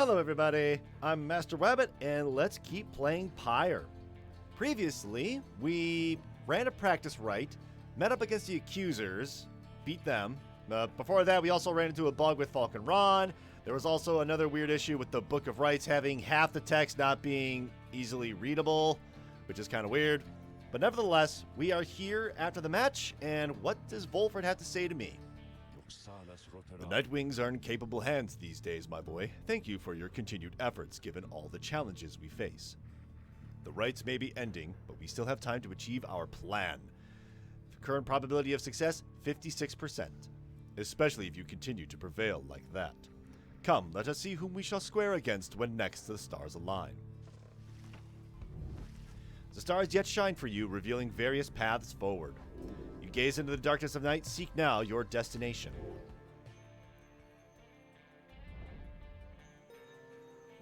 Hello everybody, I'm Master Rabbit, and let's keep playing Pyre. Previously, we ran a practice right, met up against the accusers, beat them. Before that, we also ran into a bug with Falcon Ron. There was also another weird issue with the Book of Rights having half the text not being easily readable, which is kind of weird. But nevertheless, we are here after the match, and what does Volford have to say to me? The Nightwings are in capable hands these days, my boy. Thank you for your continued efforts, given all the challenges we face. The rights may be ending, but we still have time to achieve our plan. The current probability of success, 56%. Especially if you continue to prevail like that. Come, let us see whom we shall square against when next the stars align. The stars yet shine for you, revealing various paths forward. You gaze into the darkness of night, seek now your destination.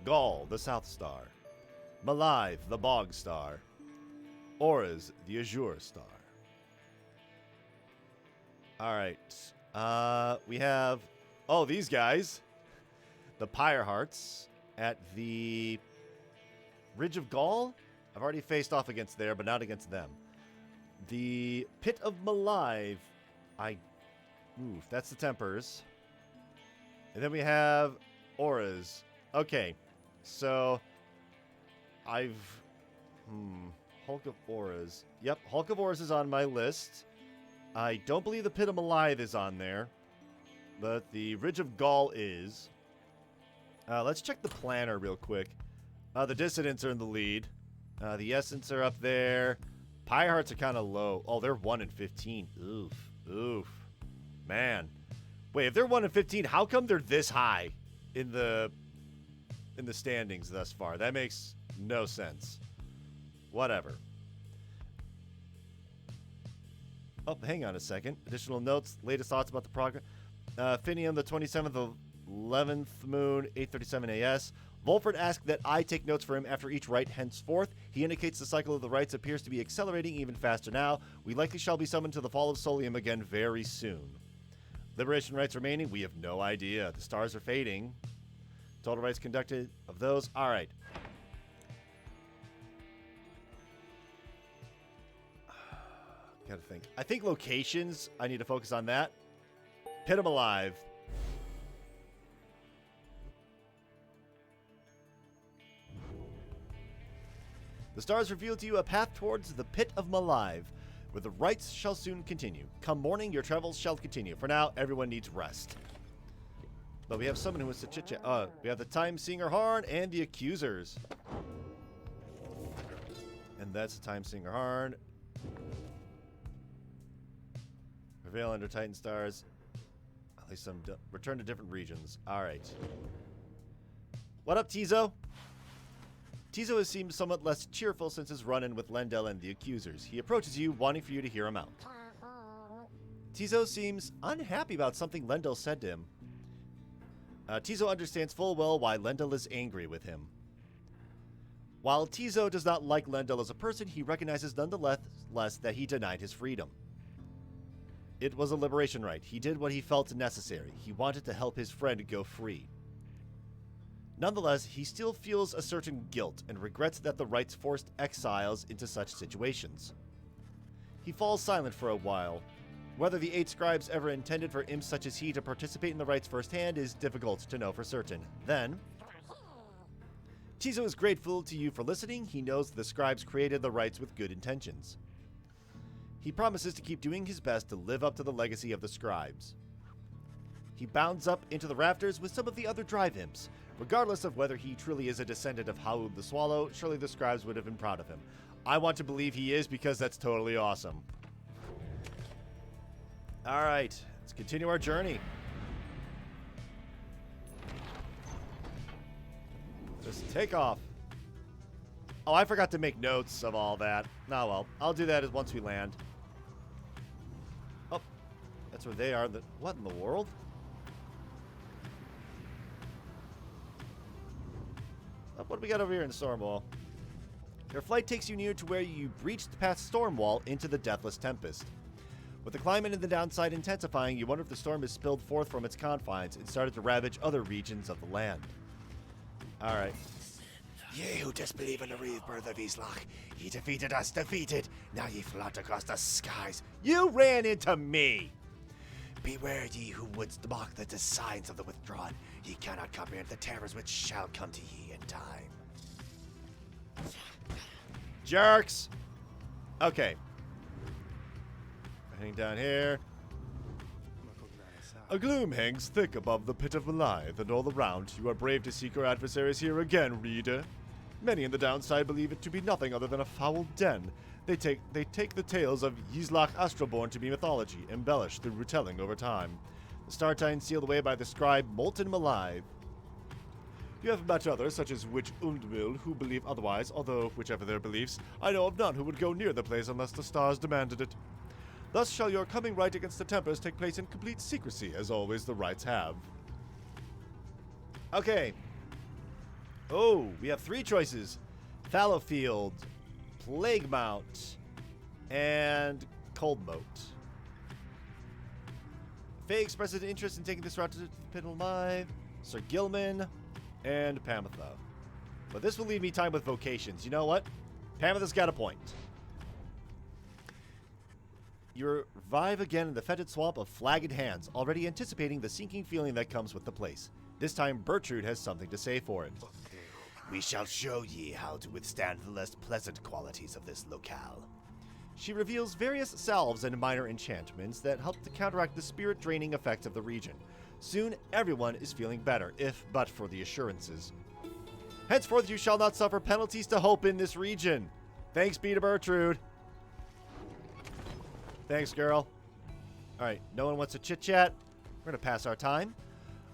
Gaul, the South Star. Milithe, the Bog Star. Auras, the Azure Star. Alright. We have... Oh, these guys. The Pyre Hearts at the Ridge of Gaul. I've already faced off against there, but not against them. The Pit of Milithe. Oof, that's the Tempers. And then we have Auras. Okay. So, Hulk of Auras. Yep, Hulk of Auras is on my list. I don't believe the Pit of Milithe is on there. But the Ridge of Gaul is. Let's check the planner real quick. The Dissidents are in the lead. The Essence are up there. Pyre Hearts are kind of low. Oh, they're 1 in 15. Oof. Oof. Man. Wait, if they're 1 in 15, how come they're this high in the standings thus far? That makes no sense. Whatever. Oh, hang on a second. Additional notes, latest thoughts about the progress. Finium, the 27th of 11th moon, 8:37 AS. Volford asked that I take notes for him after each rite henceforth. He indicates the cycle of the rites appears to be accelerating even faster now. We likely shall be summoned to the fall of Solium again very soon. Liberation rites remaining? We have no idea. The stars are fading. Total rites conducted of those? Alright. Gotta think. I think locations, I need to focus on that. Pit 'em alive. The stars reveal to you a path towards the Pit of Milithe, where the rites shall soon continue. Come morning, your travels shall continue. For now, everyone needs rest. But we have someone who wants to chit-chat. We have the Time-Singer Horn and the Accusers. And that's the Time-Singer Horn. Prevail under Titan stars. At least some return to different regions. Alright. What up, Tizo? Tizo has seemed somewhat less cheerful since his run-in with Lendel and the Accusers. He approaches you, wanting for you to hear him out. Tizo seems unhappy about something Lendel said to him. Tizo understands full well why Lendel is angry with him. While Tizo does not like Lendel as a person, he recognizes nonetheless that he denied his freedom. It was a liberation rite. He did what he felt necessary. He wanted to help his friend go free. Nonetheless, he still feels a certain guilt and regrets that the rites forced exiles into such situations. He falls silent for a while. Whether the 8 scribes ever intended for imps such as he to participate in the rites firsthand is difficult to know for certain. Then, Tizo is grateful to you for listening. He knows the scribes created the rites with good intentions. He promises to keep doing his best to live up to the legacy of the scribes. He bounds up into the rafters with some of the other drive imps. Regardless of whether he truly is a descendant of Haub the Swallow, surely the scribes would have been proud of him. I want to believe he is because that's totally awesome. Alright, let's continue our journey. Just take off. Oh, I forgot to make notes of all that. Oh well, I'll do that once we land. Oh, that's where they are. What in the world? What do we got over here in Stormwall? Your flight takes you near to where you breached past Stormwall into the Deathless Tempest. With the climate and the downside intensifying, you wonder if the storm has spilled forth from its confines and started to ravage other regions of the land. Alright. Ye who disbelieve in the rebirth of Islach, ye defeated us, defeated. Now ye flaunt across the skies. You ran into me! Beware ye who would mock the signs of the withdrawn. Ye cannot comprehend the terrors which shall come to ye in time. Jerks! Okay. Heading down here. A gloom hangs thick above the pit of Milithe, and all around you are brave to seek your adversaries here again, reader. Many in the downside believe it to be nothing other than a foul den. They take the tales of Yislach Astroborn to be mythology, embellished through retelling over time. The Startine sealed away by the scribe Molten Milithe. You have met others, such as Witch Undmil, who believe otherwise, although, whichever their beliefs, I know of none who would go near the place unless the stars demanded it. Thus shall your coming right against the Templars take place in complete secrecy, as always the rites have. Okay. Oh, we have 3 choices. Fallowfield, Plague Mount, and Cold Moat. Faye expressed an interest in taking this route to the Pit of Milithe, Sir Gilman, and Pamitha. But this will leave me time with vocations. You know what? Pamitha's got a point. You revive again in the fetid swamp of Flagged Hands, already anticipating the sinking feeling that comes with the place. This time, Bertrude has something to say for it. We shall show ye how to withstand the less pleasant qualities of this locale. She reveals various salves and minor enchantments that help to counteract the spirit-draining effects of the region. Soon, everyone is feeling better, if but for the assurances. Henceforth, you shall not suffer penalties to hope in this region. Thanks be to Bertrude. Thanks, girl. Alright, no one wants to chit-chat. We're going to pass our time.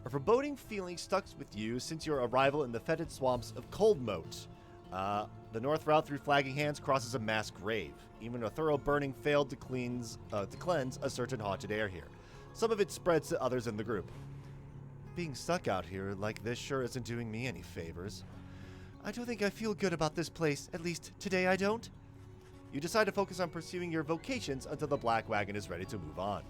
A foreboding feeling stuck with you since your arrival in the fetid swamps of Cold Moat. The north route through Flagging Hands crosses a mass grave. Even a thorough burning failed to cleanse a certain haunted air here. Some of it spreads to others in the group. Being stuck out here like this sure isn't doing me any favors. I don't think I feel good about this place. At least today I don't. You decide to focus on pursuing your vocations until the Black Wagon is ready to move on.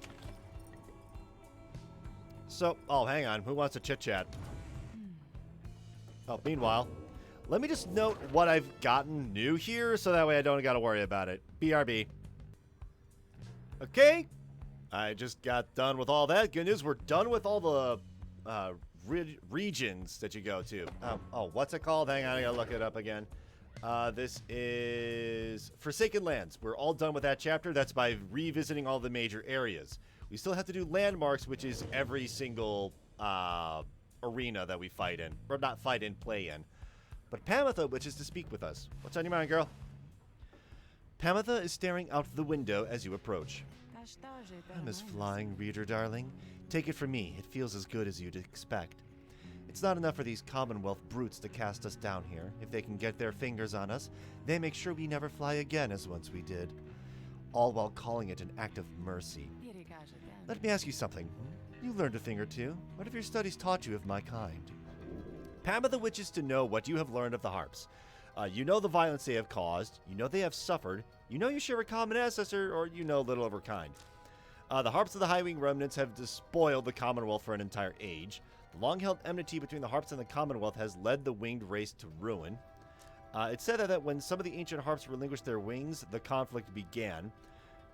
So, oh, hang on. Who wants to chit-chat? Oh, meanwhile, let me just note what I've gotten new here, so that way I don't got to worry about it. BRB. Okay. I just got done with all that. Good news, we're done with all the regions that you go to. Oh, what's it called? Hang on, I gotta look it up again. This is Forsaken Lands. We're all done with that chapter. That's by revisiting all the major areas. We still have to do landmarks, which is every single arena that we fight in. Or not fight in, play in. But Pamitha wishes to speak with us. What's on your mind, girl? Pamitha is staring out the window as you approach. I'm as flying, reader darling. Take it from me, it feels as good as you'd expect. It's not enough for these Commonwealth brutes to cast us down here. If they can get their fingers on us, they make sure we never fly again as once we did. All while calling it an act of mercy. Let me ask you something. You learned a thing or two. What have your studies taught you of my kind? Pamitha wishes to know what you have learned of the Harps. You know the violence they have caused. You know they have suffered. You know you share a common ancestor, or you know little of her kind. The Harps of the High-Wing Remnants have despoiled the Commonwealth for an entire age. The long-held enmity between the Harps and the Commonwealth has led the winged race to ruin. It's said that when some of the ancient Harps relinquished their wings, the conflict began.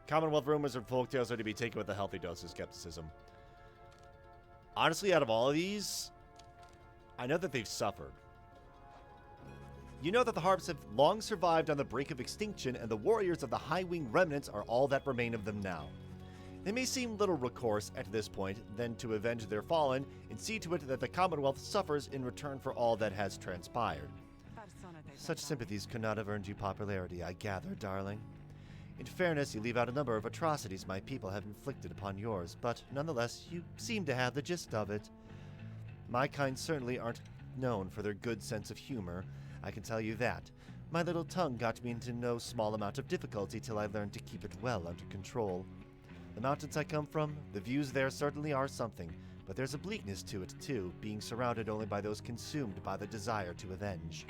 Commonwealth rumors and folktales are to be taken with a healthy dose of skepticism. Honestly, out of all of these, I know that they've suffered. You know that the Harps have long survived on the brink of extinction, and the warriors of the High-Wing Remnants are all that remain of them now. They may seem little recourse at this point than to avenge their fallen and see to it that the Commonwealth suffers in return for all that has transpired. Such sympathies could not have earned you popularity, I gather, darling. In fairness, you leave out a number of atrocities my people have inflicted upon yours, but nonetheless, you seem to have the gist of it. My kind certainly aren't known for their good sense of humor, I can tell you that. My little tongue got me into no small amount of difficulty till I learned to keep it well under control. The mountains I come from, the views there certainly are something, but there's a bleakness to it too, being surrounded only by those consumed by the desire to avenge.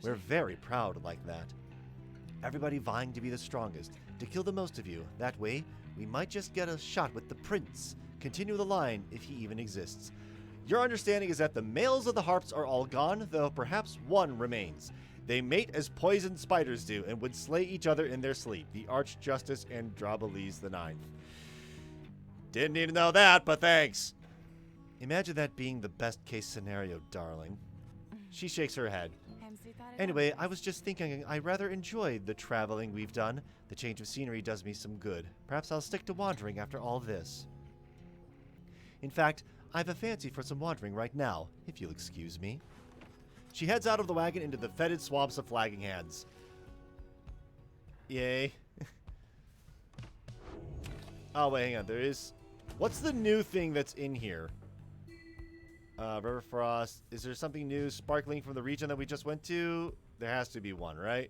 We're very proud like that. Everybody vying to be the strongest, to kill the most of you. That way, we might just get a shot with the prince. Continue the line, if he even exists. Your understanding is that the males of the harps are all gone, though perhaps one remains. They mate as poisoned spiders do and would slay each other in their sleep. The Archjustice Androboles IX. Didn't need to know that, but thanks. Imagine that being the best case scenario, darling. She shakes her head. Anyway, I was just thinking I rather enjoyed the traveling we've done. The change of scenery does me some good. Perhaps I'll stick to wandering after all this. In fact, I have a fancy for some wandering right now, if you'll excuse me. She heads out of the wagon into the fetid swamps of Flagging Hands. Yay. Oh, wait, hang on. There is... What's the new thing that's in here? River Frost. Is there something new sparkling from the region that we just went to? There has to be one, right?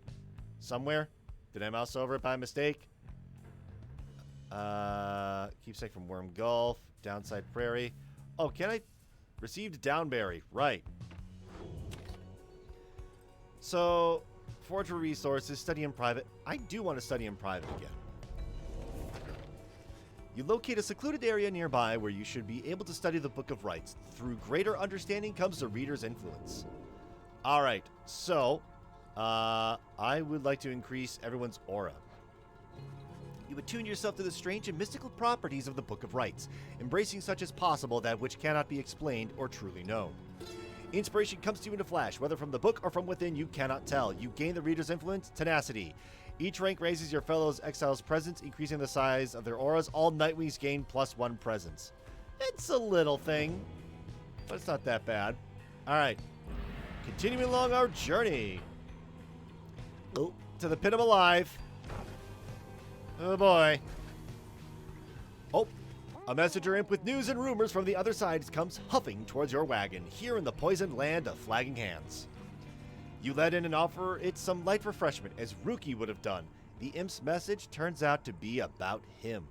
Somewhere? Did I mouse over it by mistake? Keepsake from Worm Gulf. Downside Prairie. Oh, can I... Received Downberry. Right. So, Forge resources, study in private. I do want to study in private again. You locate a secluded area nearby where you should be able to study the Book of Rites. Through greater understanding comes the reader's influence. Alright, so, I would like to increase everyone's aura. You attune yourself to the strange and mystical properties of the Book of Rites, embracing such as possible that which cannot be explained or truly known. Inspiration comes to you in a flash, whether from the book or from within, you cannot tell. You gain the reader's influence, tenacity. Each rank raises your fellow exiles' presence, increasing the size of their auras. All Nightwings gain +1 presence. It's a little thing, but it's not that bad. Alright. Continuing along our journey. Oh, to the Pit of Alive. Oh boy. Oh, a messenger imp with news and rumors from the other side comes huffing towards your wagon, here in the poisoned land of Flagging Hands. You let in and offer it some light refreshment, as Ruki would have done. The imp's message turns out to be about him.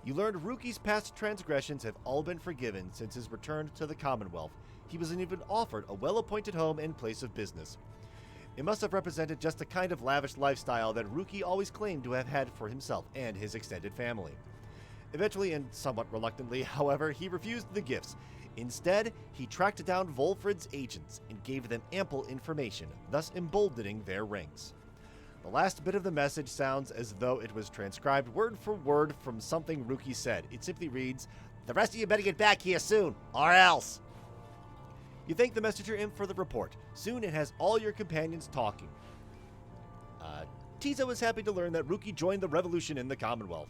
You learned Ruki's past transgressions have all been forgiven since his return to the Commonwealth. He was even offered a well-appointed home and place of business. It must have represented just the kind of lavish lifestyle that Ruki always claimed to have had for himself and his extended family. Eventually, and somewhat reluctantly, however, he refused the gifts. Instead, he tracked down Volfred's agents and gave them ample information, thus emboldening their ranks. The last bit of the message sounds as though it was transcribed word for word from something Ruki said. It simply reads, "The rest of you better get back here soon, or else." You thank the messenger imp for the report. Soon it has all your companions talking. Tizo is happy to learn that Ruki joined the revolution in the Commonwealth.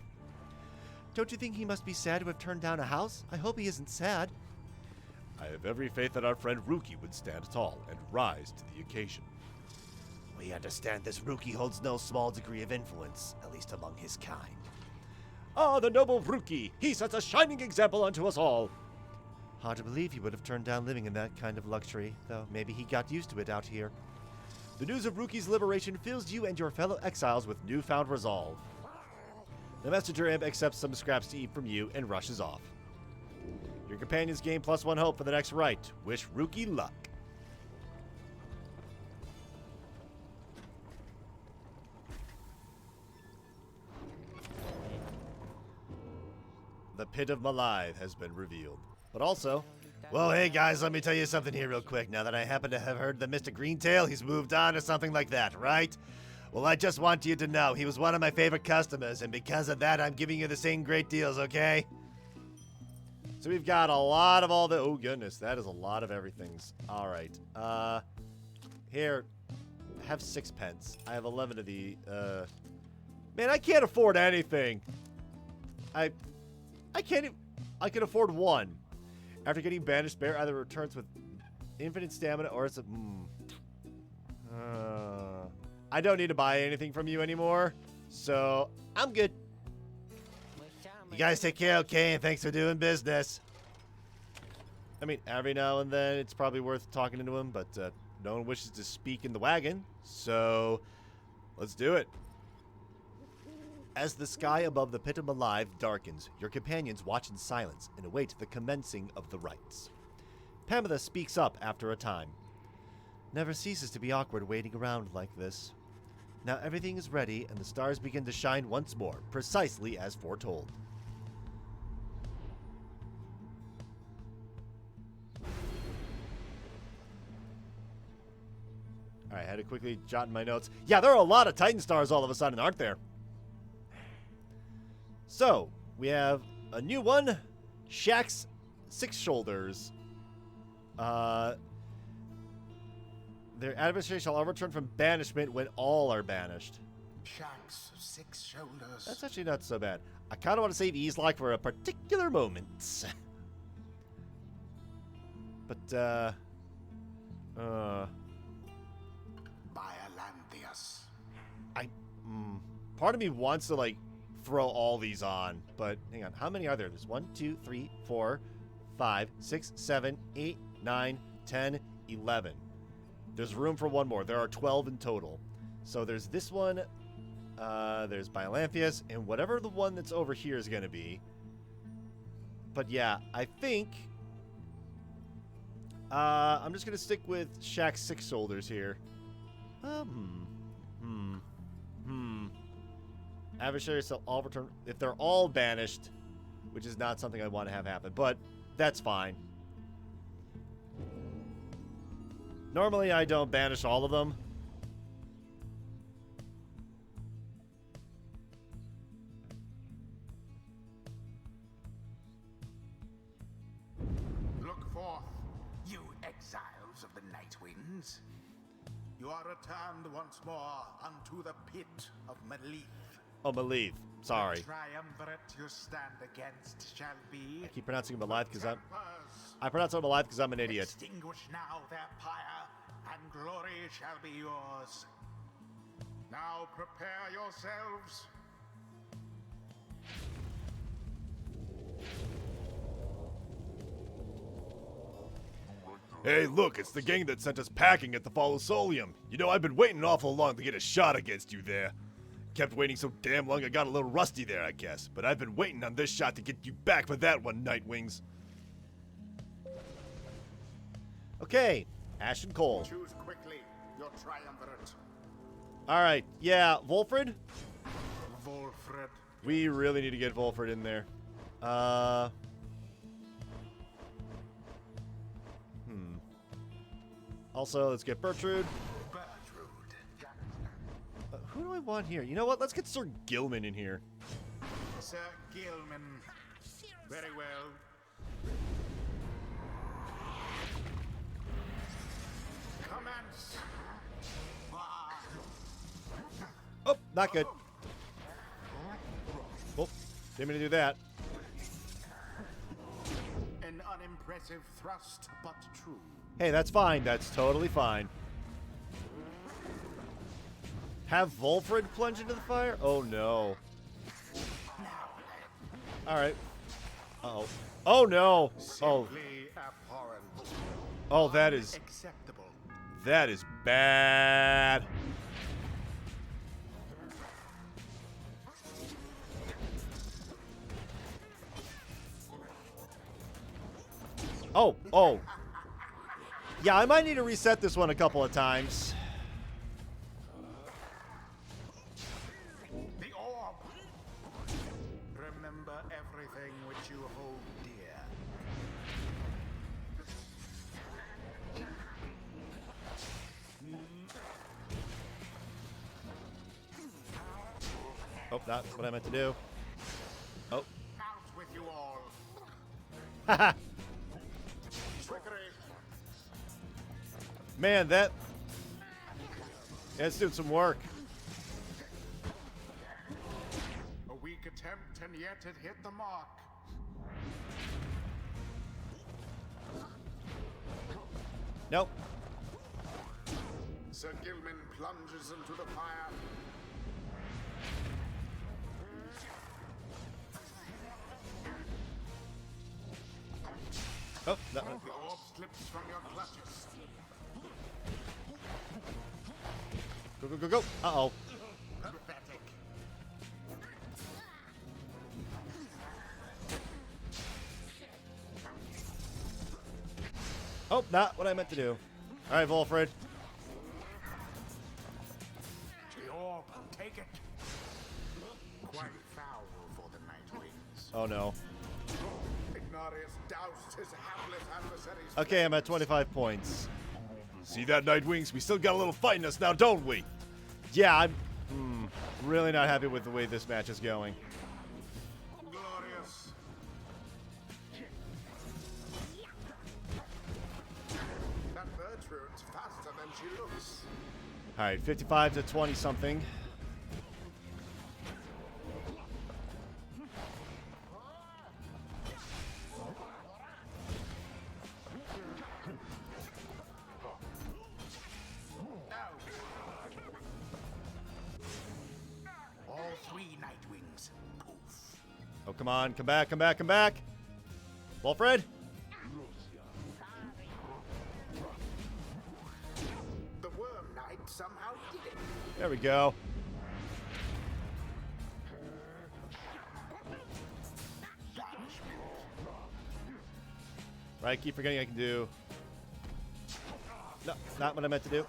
Don't you think he must be sad to have turned down a house? I hope he isn't sad. I have every faith that our friend Ruki would stand tall and rise to the occasion. We understand this Ruki holds no small degree of influence, at least among his kind. Ah, the noble Ruki! He sets a shining example unto us all! Hard to believe he would have turned down living in that kind of luxury, though maybe he got used to it out here. The news of Ruki's liberation fills you and your fellow exiles with newfound resolve. The messenger imp accepts some scraps to eat from you and rushes off. Your companions gain +1 hope for the next rite. Wish Ruki luck. The Pit of Milithe has been revealed. But also, well, hey guys, let me tell you something here real quick. Now that I happen to have heard that Mr. Greentail, he's moved on or something like that, right? Well, I just want you to know he was one of my favorite customers, and because of that, I'm giving you the same great deals, okay? So we've got a lot of all the... Oh, goodness, that is a lot of everythings. All right. Here, have 6 pence. I have 11 of the... Man, I can't afford anything. I can't even... I can afford 1. After getting banished, Bear either returns with infinite stamina or it's a... I don't need to buy anything from you anymore, so I'm good. You guys take care, okay? And thanks for doing business. I mean, every now and then it's probably worth talking to him, but no one wishes to speak in the wagon, so let's do it. As the sky above the Pit of Milithe darkens, your companions watch in silence and await the commencing of the rites. Pamitha speaks up after a time. Never ceases to be awkward waiting around like this. Now everything is ready and the stars begin to shine once more, precisely as foretold. All right, I had to quickly jot in my notes. Yeah, there are a lot of Titan Stars all of a sudden, aren't there? So, we have a new one. Shaxx Six Shoulders. Their adversary shall all return from banishment when all are banished. Shaxx Six Shoulders. That's actually not so bad. I kind of want to save Easelock for a particular moment. But, Biolantheus. part of me wants to, like, throw all these on. But, hang on. How many are there? There's 1, 2, 3, 4, 5, 6, 7, 8, 9, 10, 11. There's room for one more. There are 12 in total. So there's this one. There's Biolantheus. And whatever the one that's over here is going to be. But, yeah. I think... I'm just going to stick with Shaxx Six Shoulders here. Adversaries shall all return if they're all banished, which is not something I want to have happen, but that's fine. Normally, I don't banish all of them. Look forth, you exiles of the Night Winds. You are returned once more unto the pit of Milithe. Oh, Milithe. Sorry. The triumvirate you stand against shall be. I keep pronouncing it Milithe because tempers. I pronounce it Milithe because I'm an idiot. Extinguish now their pyre, and glory shall be yours. Now prepare yourselves. Hey, look, it's the gang that sent us packing at the Folosolium. You know, I've been waiting awful long to get a shot against you there. Kept waiting so damn long I got a little rusty there, I guess. But I've been waiting on this shot to get you back for that one, Nightwings. Okay, Ash and Cole. Choose quickly your triumvirate. All right, yeah, Volfred. Volfred. We really need to get Volfred in there. Also, let's get Bertrude. Who do I want here? You know what? Let's get Sir Gilman in here. Sir Gilman. Very well. Commence. Oh, not good. Oh, didn't mean to do that. An unimpressive thrust, but true. Hey, that's fine. That's totally fine. Have Volfred plunge into the fire? Oh, no. All right. Uh-oh. Oh, no. Oh. Simply abhorrent. Oh, that is... Acceptable. That is bad. Oh, oh. Yeah, I might need to reset this one a couple of times. The orb. Remember everything which you hold dear. Oh, that's what I meant to do. Oh. Out with you all. Haha. Trickery. Man, that... Yeah, it's doing some work. A weak attempt, and yet it hit the mark. Nope. Sir Gilman plunges into the fire. Oh, that one. The orb slips from your clutches. Go, go, go, go. Uh-oh. Pathetic. Oh, not what I meant to do. All right, Volfred. The orb, take it. Quite foul for the Night Winds. Oh, no. Ignarius doused his hapless adversaries. Okay, I'm at 25 points. See that, Nightwings? We still got a little fight in us now, don't we? Yeah, I'm really not happy with the way this match is going. Glorious. That Bertrude's faster than she looks. All right, 55 to 20 something. All three Nightwings. Poof. Oh, come on. Come back, come back, come back. Wilfred? The Worm Knight somehow did it. There we go. Right, keep forgetting I can do... No, not what I meant to do.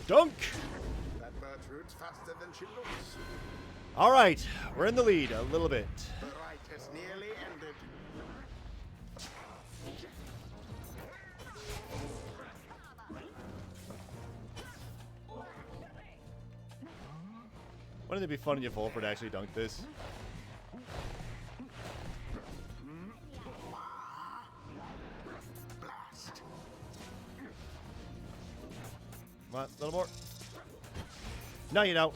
Dunk! That Bertrude's faster than she looks. All right, we're in the lead a little bit. The rite has nearly ended. Wouldn't it be funny if Wilfred actually dunked this? Blast. Come on, a little more. No, you don't.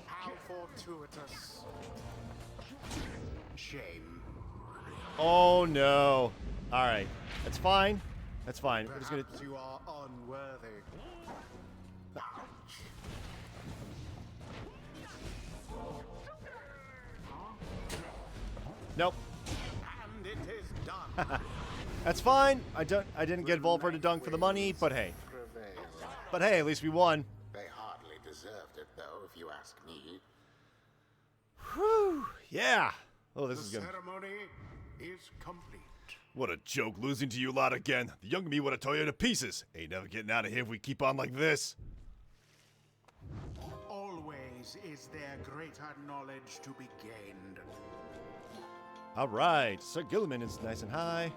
How fortuitous. Shame. Oh, no. All right. That's fine. That's fine. We're just going to... Perhaps you are unworthy. Nope. And it is done. That's fine. I didn't get Volper to dunk for the money, but hey. Prevail. But hey, at least we won. They hardly deserved it, though, if you ask me. Whew. Yeah. Oh, this The is good. ceremony is complete. What a joke losing to you lot again. The young me would have tore you to pieces. Ain't never getting out of here if we keep on like this. Always is there greater knowledge to be gained. All right. Sir Gilliman is nice and high.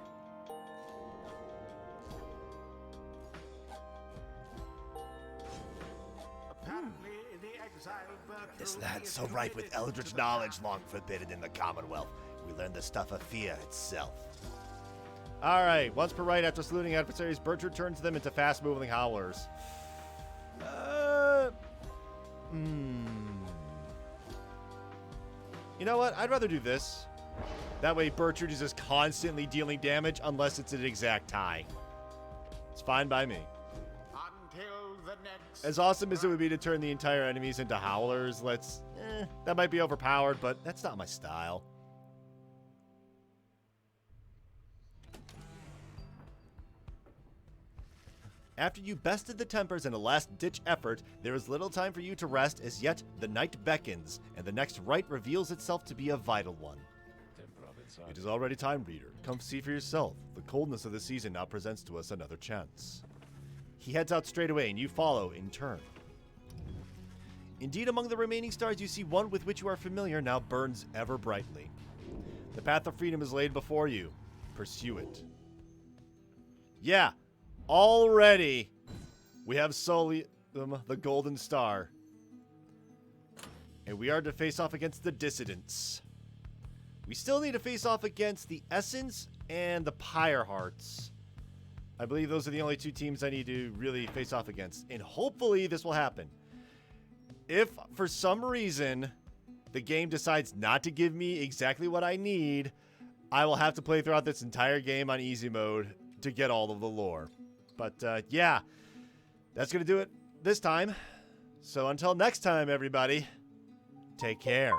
Apparently, the exiled Bertrude This land's is so ripe with committed eldritch to the knowledge path. long forbidden in the Commonwealth. We learn the stuff of fear itself. All right. Once per right after saluting adversaries, Bertrude turns them into fast-moving howlers. You know what? I'd rather do this. That way Bertrude is just constantly dealing damage unless it's an exact tie. It's fine by me. Until the next. As awesome as it would be to turn the entire enemies into howlers, that might be overpowered, but that's not my style. After you bested the Tempers in a last-ditch effort, there is little time for you to rest as yet the night beckons, and the next rite reveals itself to be a vital one. It is already time, reader. Come see for yourself. The coldness of the season now presents to us another chance. He heads out straight away, and you follow in turn. Indeed, among the remaining stars, you see one with which you are familiar now burns ever brightly. The path of freedom is laid before you. Pursue it. Yeah, already we have Solium, the Golden Star. And we are to face off against the Dissidents. We still need to face off against the Essence and the Pyre Hearts. I believe those are the only two teams I need to really face off against. And hopefully this will happen. If for some reason the game decides not to give me exactly what I need, I will have to play throughout this entire game on easy mode to get all of the lore. But yeah, that's going to do it this time. So until next time, everybody, take care.